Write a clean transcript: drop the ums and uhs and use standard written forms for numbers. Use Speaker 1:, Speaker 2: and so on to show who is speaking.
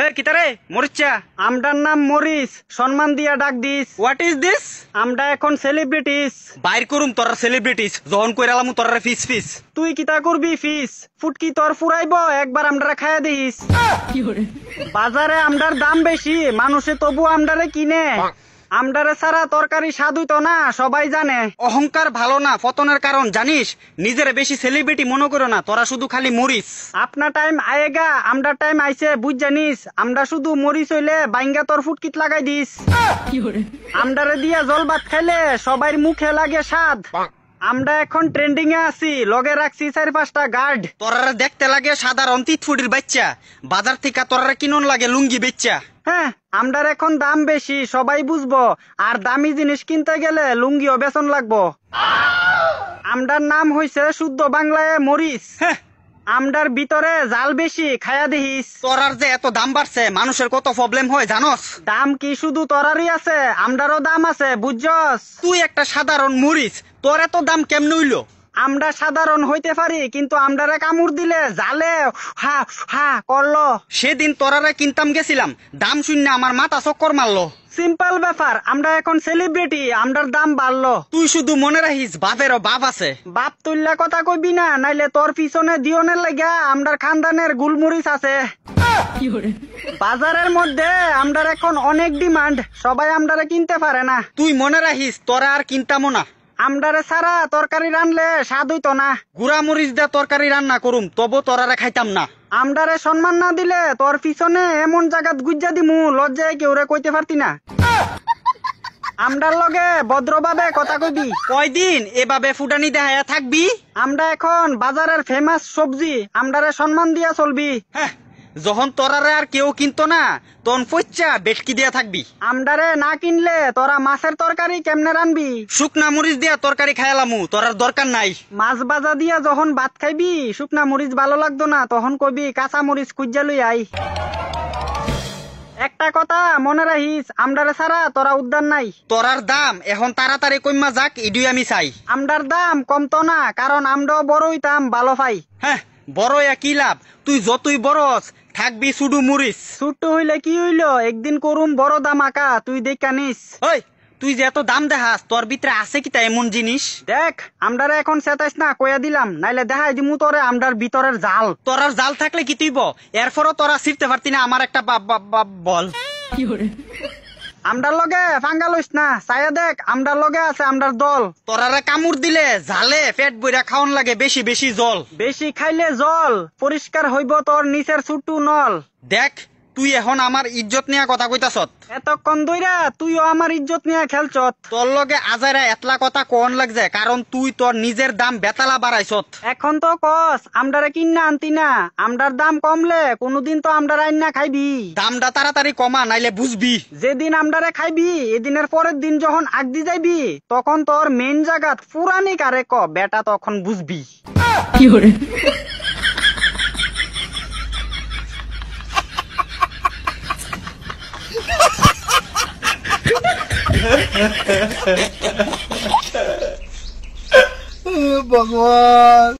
Speaker 1: এ কিতারে মরিচা
Speaker 2: আমটার নাম মরিস, সম্মান দিয়া ডাক দিস।
Speaker 1: What is this?
Speaker 2: আমরা এখন সেলিব্রিটিস।
Speaker 1: বাইর করুম তোর সেলিব্রিটিস যখন কইরালামু তোর ফিস ফিস।
Speaker 2: তুই কিতা করবি ফিস? ফুটকি তোর ফুরাইব, একবার আমডারে খাইয়া দিস। বাজারে আমডার দাম বেশি, মানুষে তবু আমডারে কিনে। আমডারে ছাড়া তরকারি স্বাদ হইতো না, সবাই জানে।
Speaker 1: অহংকার ভালো না, পতনের কারণ জানিস। নিজের বেশি সেলিব্রিটি মনে করো না, তোরা শুধু খালি মরিস।
Speaker 2: আপনার টাইম আয়েগা, আমডার টাইম আইছে, বুঝ জানিস। আমরা শুধু মরিস হইলে বাইঙ্গা তোর ফুটকিত লাগাই দিস। আমডারে দিয়া জল ভাত খাইলে সবাই মুখে লাগে স্বাদ। আমরা এখন ট্রেন্ডিং এ আছি, লগে রাখছি 4-5টা গার্ড।
Speaker 1: তোরা দেখতে লাগে সাধারণ তিতফুটির বাচ্চা, বাজার থেকে তোরা কিনন লাগে লুঙ্গি বেচ্চা।
Speaker 2: হ্যাঁ, আমরার এখন দাম বেশি, সবাই বুঝবো। আর দামি জিনিস কিনতে গেলে লুঙ্গিও বেতন লাগবো। আমরার নাম হইছে শুদ্ধ বাংলায় মরিস। আমরার ভিতরে জাল বেশি, খায়া দেখিস।
Speaker 1: তোরার যে এত দাম বাড়ছে, মানুষের কত প্রবলেম হয় জানোস?
Speaker 2: দাম কি শুধু তোরারই আছে? আমরারও দাম আছে, বুঝছস?
Speaker 1: তুই একটা সাধারণ মরিস, তোর এত দাম কেমন হইলো?
Speaker 2: আমরা সাধারণ হইতে পারি, কিন্তু আমরারে কামড় দিলে জালে হা হা করলো।
Speaker 1: সেদিন তোরারে কিনতাম গেছিলাম, দাম শূন্য আমার মাথা চক্কর মারলো।
Speaker 2: সিম্পল ব্যাপার, আমরা এখন সেলিব্রিটি, আমরার দাম বাড়লো।
Speaker 1: তুই শুধু মনে রাখিস বাপেরও বাপ আছে।
Speaker 2: বাপ তুল্লা কথা কইবি না, নাইলে তোর পিছনে দিওনের লাগা আমরার খানদানের গুলমরিচ আছে। বাজারের মধ্যে আমরার এখন অনেক ডিমান্ড, সবাই আমরারে কিনতে পারে না।
Speaker 1: তুই মনে রাখিস তোরা আর কিনতামও না।
Speaker 2: আমরারে ছাড়া তরকারি রানলে স্বাদ হইতো না।
Speaker 1: গুড়া মরিচ দিয়ে তরকারি রান্না করুম, তবু তোরারে খাইতাম না।
Speaker 2: আমরারে সম্মান না দিলে তোর পিছনে এমন জায়গাত গুজ্জা দিমু, লজ্জায় কেউরে কইতে পারতি না। আমরার লগে ভদ্রভাবে কথা কইবি।
Speaker 1: কয়দিন এভাবে ফুটানি দেখায়া থাকবি?
Speaker 2: আমরা এখন বাজারের ফেমাস সবজি, আমরারে সম্মান দিয়া চলবি।
Speaker 1: হ্যাঁ, যখন তোরারে আর কেউ কিনতো না, তখন পয়চা বেটকি দিয়া থাকবি।
Speaker 2: আমরারে না কিনলে তোরা মাছের তরকারি কেমনে রানবি?
Speaker 1: শুকনা মরিচ দিয়া তরকারি খাইলামু, তোরার দরকার নাই।
Speaker 2: মাছ ভাজা দিয়া যখন ভাত খাইবি, শুকনা মরিচ ভালো লাগতো না, তখন কইবি কাঁচা মরিচ খুঁজা লই আই। একটা কথা মনে রাখিস, আমরারে ছাড়া তোরা উদ্ধার নাই।
Speaker 1: তোরার দাম এখন তাড়াতাড়ি কইমা যাক, ইডুই আমি চাই।
Speaker 2: আমরার দাম কমতো না, কারণ আমরাও বড় হইতাম ভালো পাই।
Speaker 1: হ্যাঁ, বড় কি লাভ? তুই যতই বড়স থাকবি শুধু মরিচ।
Speaker 2: ছোট্ট হইলে কি হইলো, একদিন করুম বড় দাম আঁকা, তুই দেখা নিস।
Speaker 1: ওই তুই যে এত দাম দেখাস, তোর ভিতরে আছে কিতা এমন জিনিস?
Speaker 2: দেখ, আমরারে এখন চেতাইস না, কইয়া দিলাম, নাইলে দেখাই দিমু তোরে আমরার ভিতরের জাল।
Speaker 1: তোরার জাল থাকলে কি তুইব? এরপরও তোরা ছিড়তে পারতি না আমার একটা বল।
Speaker 2: আমরার লগে ফাঙ্গা লইস না, চাইয়া দেখ, আমরার লগে আছে আমরার দল।
Speaker 1: তোরারে কামড় দিলে জালে পেট বইরা খাওয়ান লাগে বেশি বেশি জল।
Speaker 2: বেশি খাইলে জল পরিষ্কার হইব তোর নিচের ছুটু নল।
Speaker 1: দেখ, তুই এখন আমার ইজ্জত নিয়ে কথা কইতাছত।
Speaker 2: এতক্ষণ ধইরা তুইও আমার ইজ্জত নিয়ে খেলছত।
Speaker 1: তোর লগে আজারা এতলা কথা কোন লাগছে, কারণ তুই তোর নিজের দাম বেতালা বাড়াইছত।
Speaker 2: এখন তো কস আমরারে কিন্না আনতি না, আমরার দাম কমলে কোনদিন তো আমরার আইনা খাইবি।
Speaker 1: দামটা তাড়াতাড়ি কমা, নাইলে বুঝবি।
Speaker 2: যেদিন আমরারে খাইবি, এদিনের পরের দিন যখন আগদি যাইবি, তখন তোর মেন জায়গাত পুরানি কারে ক বেটা, তখন বুঝবি।
Speaker 3: भगवान।